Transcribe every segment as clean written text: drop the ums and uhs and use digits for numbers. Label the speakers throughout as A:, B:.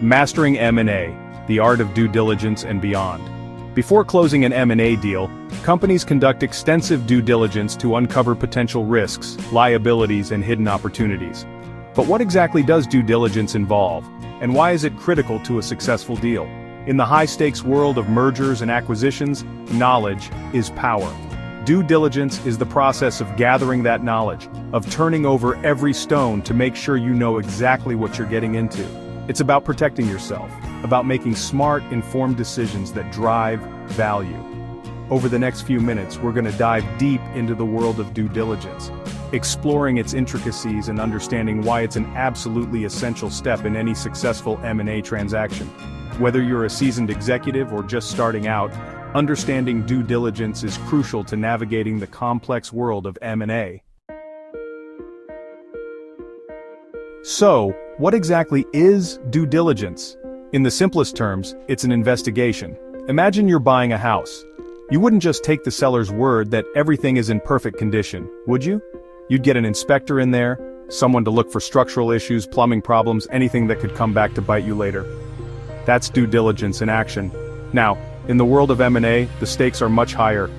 A: Mastering M&A, the art of due diligence and beyond. Before closing an M&A deal, companies conduct extensive due diligence to uncover potential risks, liabilities, and hidden opportunities. But what exactly does due diligence involve, and why is it critical to a successful deal? In the high-stakes world of mergers and acquisitions, knowledge is power. Due diligence is the process of gathering that knowledge, of turning over every stone to make sure you know exactly what you're getting into. It's about protecting yourself, about making smart, informed decisions that drive value. Over the next few minutes, we're going to dive deep into the world of due diligence, exploring its intricacies and understanding why it's an absolutely essential step in any successful M&A transaction. Whether you're a seasoned executive or just starting out, understanding due diligence is crucial to navigating the complex world of M&A. So, what exactly is due diligence? In the simplest terms, it's an investigation. Imagine you're buying a house. You wouldn't just take the seller's word that everything is in perfect condition, would you? You'd get an inspector in there, someone to look for structural issues, plumbing problems, anything that could come back to bite you later. That's due diligence in action. Now, in the world of M&A, the stakes are much higher.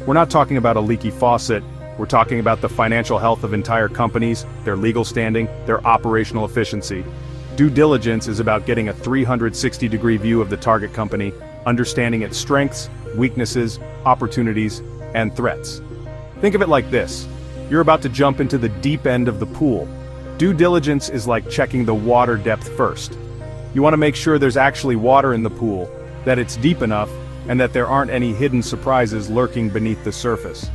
A: We're not talking about a leaky faucet. We're talking about the financial health of entire companies, their legal standing, their operational efficiency. Due diligence is about getting a 360-degree view of the target company, understanding its strengths, weaknesses, opportunities, and threats. Think of it like this. You're about to jump into the deep end of the pool. Due diligence is like checking the water depth first. You want to make sure there's actually water in the pool, that it's deep enough, and that there aren't any hidden surprises lurking beneath the surface.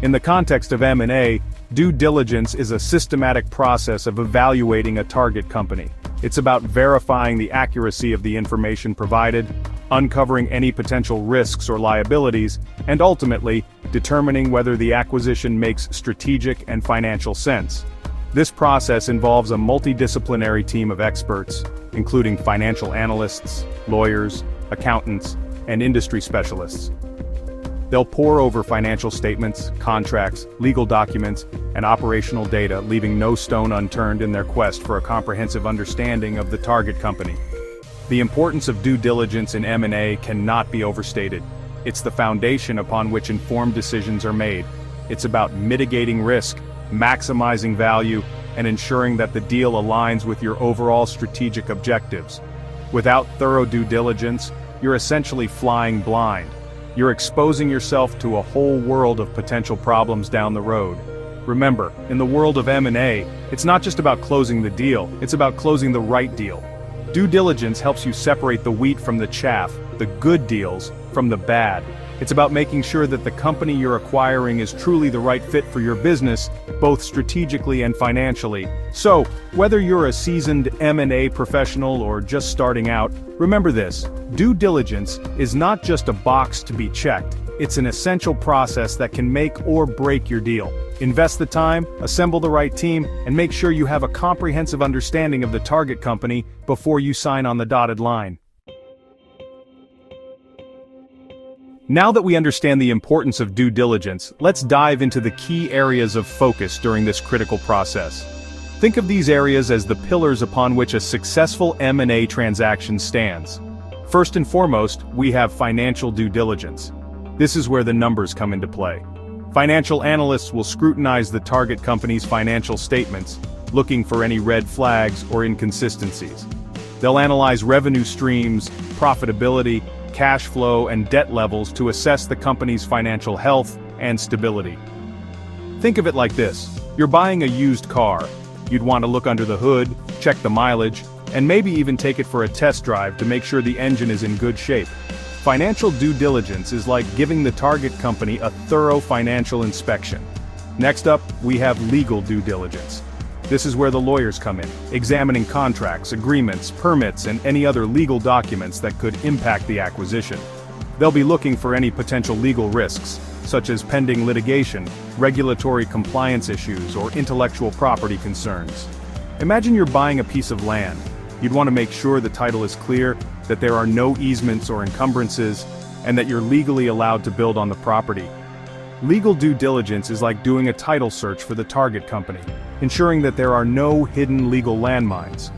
A: In the context of M&A, due diligence is a systematic process of evaluating a target company. It's about verifying the accuracy of the information provided, uncovering any potential risks or liabilities, and ultimately, determining whether the acquisition makes strategic and financial sense. This process involves a multidisciplinary team of experts, including financial analysts, lawyers, accountants, and industry specialists. They'll pore over financial statements, contracts, legal documents, and operational data, leaving no stone unturned in their quest for a comprehensive understanding of the target company. The importance of due diligence in M&A cannot be overstated. It's the foundation upon which informed decisions are made. It's about mitigating risk, maximizing value, and ensuring that the deal aligns with your overall strategic objectives. Without thorough due diligence, you're essentially flying blind. You're exposing yourself to a whole world of potential problems down the road. Remember, in the world of M&A, it's not just about closing the deal, it's about closing the right deal. Due diligence helps you separate the wheat from the chaff, the good deals from the bad. It's about making sure that the company you're acquiring is truly the right fit for your business, both strategically and financially. So, whether you're a seasoned M&A professional or just starting out, remember this: due diligence is not just a box to be checked. It's an essential process that can make or break your deal. Invest the time, assemble the right team, and make sure you have a comprehensive understanding of the target company before you sign on the dotted line. Now that we understand the importance of due diligence, let's dive into the key areas of focus during this critical process. Think of these areas as the pillars upon which a successful M&A transaction stands. First and foremost, we have financial due diligence. This is where the numbers come into play. Financial analysts will scrutinize the target company's financial statements, looking for any red flags or inconsistencies. They'll analyze revenue streams, profitability, cash flow, and debt levels to assess the company's financial health and stability. Think of it like this: you're buying a used car. You'd want to look under the hood, check the mileage, and maybe even take it for a test drive to make sure the engine is in good shape. Financial due diligence is like giving the target company a thorough financial inspection. Next up, we have legal due diligence. This is where the lawyers come in, examining contracts, agreements, permits, and any other legal documents that could impact the acquisition. They'll be looking for any potential legal risks, such as pending litigation, regulatory compliance issues, or intellectual property concerns. Imagine you're buying a piece of land. You'd want to make sure the title is clear, that there are no easements or encumbrances, and that you're legally allowed to build on the property. Legal due diligence is like doing a title search for the target company, ensuring that there are no hidden legal landmines.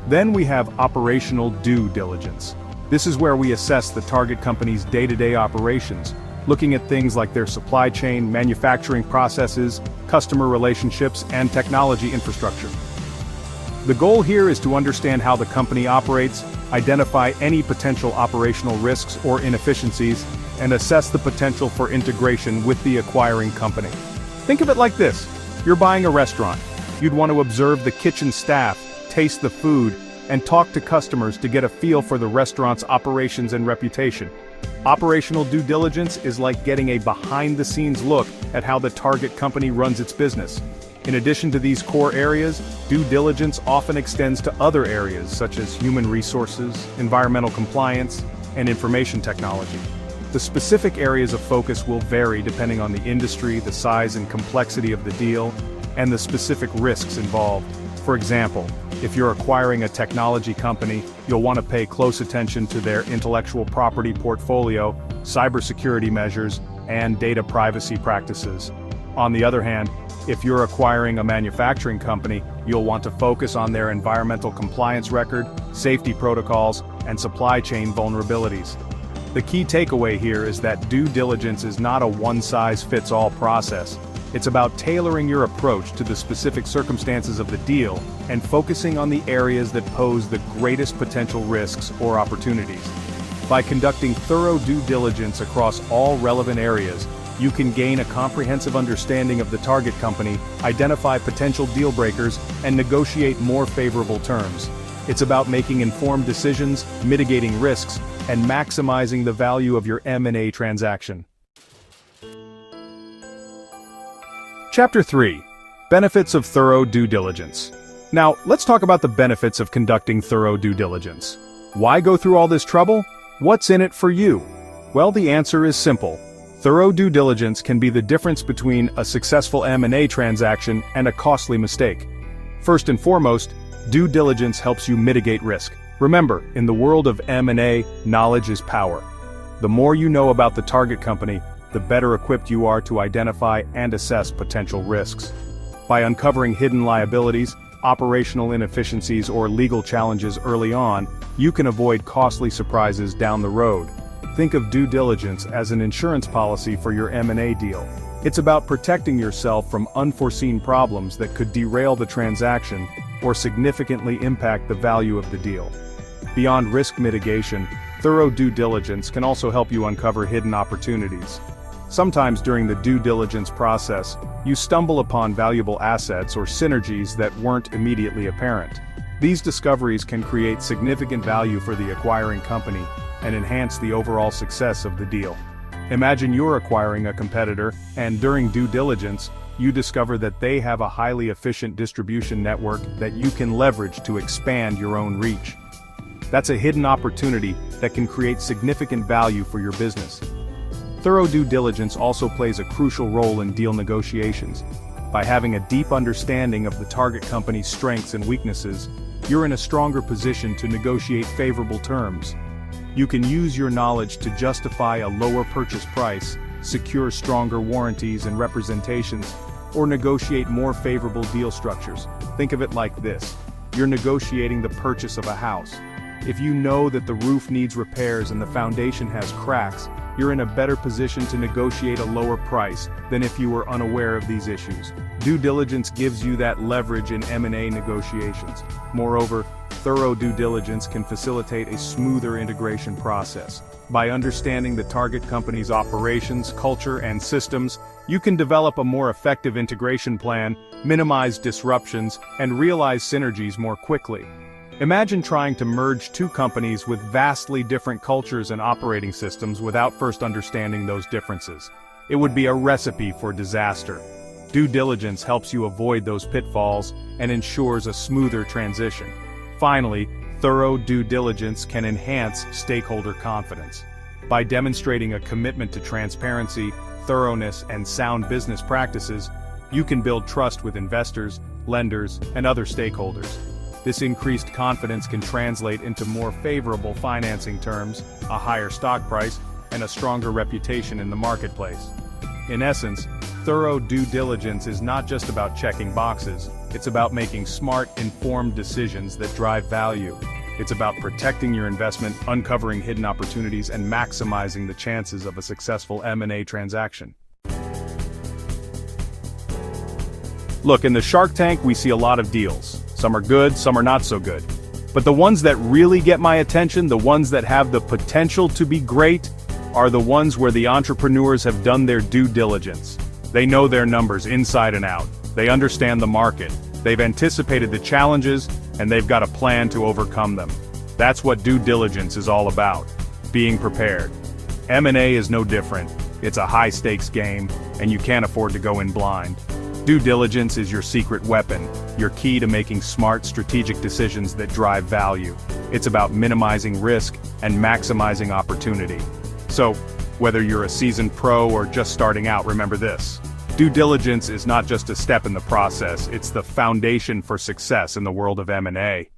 A: Then we have operational due diligence. This is where we assess the target company's day-to-day operations, looking at things like their supply chain, manufacturing processes, customer relationships, and technology infrastructure. The goal here is to understand how the company operates, identify any potential operational risks or inefficiencies, and assess the potential for integration with the acquiring company. Think of it like this: you're buying a restaurant. You'd want to observe the kitchen staff, taste the food, and talk to customers to get a feel for the restaurant's operations and reputation. Operational due diligence is like getting a behind-the-scenes look at how the target company runs its business. In addition to these core areas, due diligence often extends to other areas such as human resources, environmental compliance, and information technology. The specific areas of focus will vary depending on the industry, the size and complexity of the deal, and the specific risks involved. For example, if you're acquiring a technology company, you'll want to pay close attention to their intellectual property portfolio, cybersecurity measures, and data privacy practices. On the other hand, if you're acquiring a manufacturing company, you'll want to focus on their environmental compliance record, safety protocols, and supply chain vulnerabilities. The key takeaway here is that due diligence is not a one-size-fits-all process. It's about tailoring your approach to the specific circumstances of the deal and focusing on the areas that pose the greatest potential risks or opportunities. By conducting thorough due diligence across all relevant areas, you can gain a comprehensive understanding of the target company, identify potential deal breakers, and negotiate more favorable terms. It's about making informed decisions, mitigating risks, and maximizing the value of your M&A transaction. Chapter 3. Benefits of thorough due diligence. Now, let's talk about the benefits of conducting thorough due diligence. Why go through all this trouble? What's in it for you? Well, the answer is simple. Thorough due diligence can be the difference between a successful M&A transaction and a costly mistake. First and foremost, due diligence helps you mitigate risk. Remember, in the world of M&A, knowledge is power. The more you know about the target company, the better equipped you are to identify and assess potential risks. By uncovering hidden liabilities, operational inefficiencies, or legal challenges early on, you can avoid costly surprises down the road. Think of due diligence as an insurance policy for your M&A deal. It's about protecting yourself from unforeseen problems that could derail the transaction or significantly impact the value of the deal. Beyond risk mitigation, thorough due diligence can also help you uncover hidden opportunities. Sometimes during the due diligence process, you stumble upon valuable assets or synergies that weren't immediately apparent. These discoveries can create significant value for the acquiring company and enhance the overall success of the deal. Imagine you're acquiring a competitor, and during due diligence, you discover that they have a highly efficient distribution network that you can leverage to expand your own reach. That's a hidden opportunity that can create significant value for your business. Thorough due diligence also plays a crucial role in deal negotiations. By having a deep understanding of the target company's strengths and weaknesses, you're in a stronger position to negotiate favorable terms. You can use your knowledge to justify a lower purchase price, secure stronger warranties and representations, or negotiate more favorable deal structures. Think of it like this: you're negotiating the purchase of a house. If you know that the roof needs repairs and the foundation has cracks, you're in a better position to negotiate a lower price than if you were unaware of these issues. Due diligence gives you that leverage in M&A negotiations. Moreover, thorough due diligence can facilitate a smoother integration process. By understanding the target company's operations, culture, and systems, you can develop a more effective integration plan, minimize disruptions, and realize synergies more quickly. Imagine trying to merge two companies with vastly different cultures and operating systems without first understanding those differences. It would be a recipe for disaster. Due diligence helps you avoid those pitfalls and ensures a smoother transition. Finally, thorough due diligence can enhance stakeholder confidence. By demonstrating a commitment to transparency, thoroughness, and sound business practices, you can build trust with investors, lenders, and other stakeholders. This increased confidence can translate into more favorable financing terms, a higher stock price, and a stronger reputation in the marketplace. In essence, thorough due diligence is not just about checking boxes, It's about making smart, informed decisions that drive value. It's about protecting your investment, uncovering hidden opportunities, and maximizing the chances of a successful M&A transaction. Look, in the Shark Tank, we see a lot of deals. Some are good, some are not so good. But the ones that really get my attention, the ones that have the potential to be great, are the ones where the entrepreneurs have done their due diligence. They know their numbers inside and out. They understand the market. They've anticipated the challenges, and they've got a plan to overcome them. That's what due diligence is all about. Being prepared. M&A is no different. It's a high-stakes game, and you can't afford to go in blind. Due diligence is your secret weapon, your key to making smart, strategic decisions that drive value. It's about minimizing risk and maximizing opportunity. So, whether you're a seasoned pro or just starting out, remember this. Due diligence is not just a step in the process, it's the foundation for success in the world of M&A.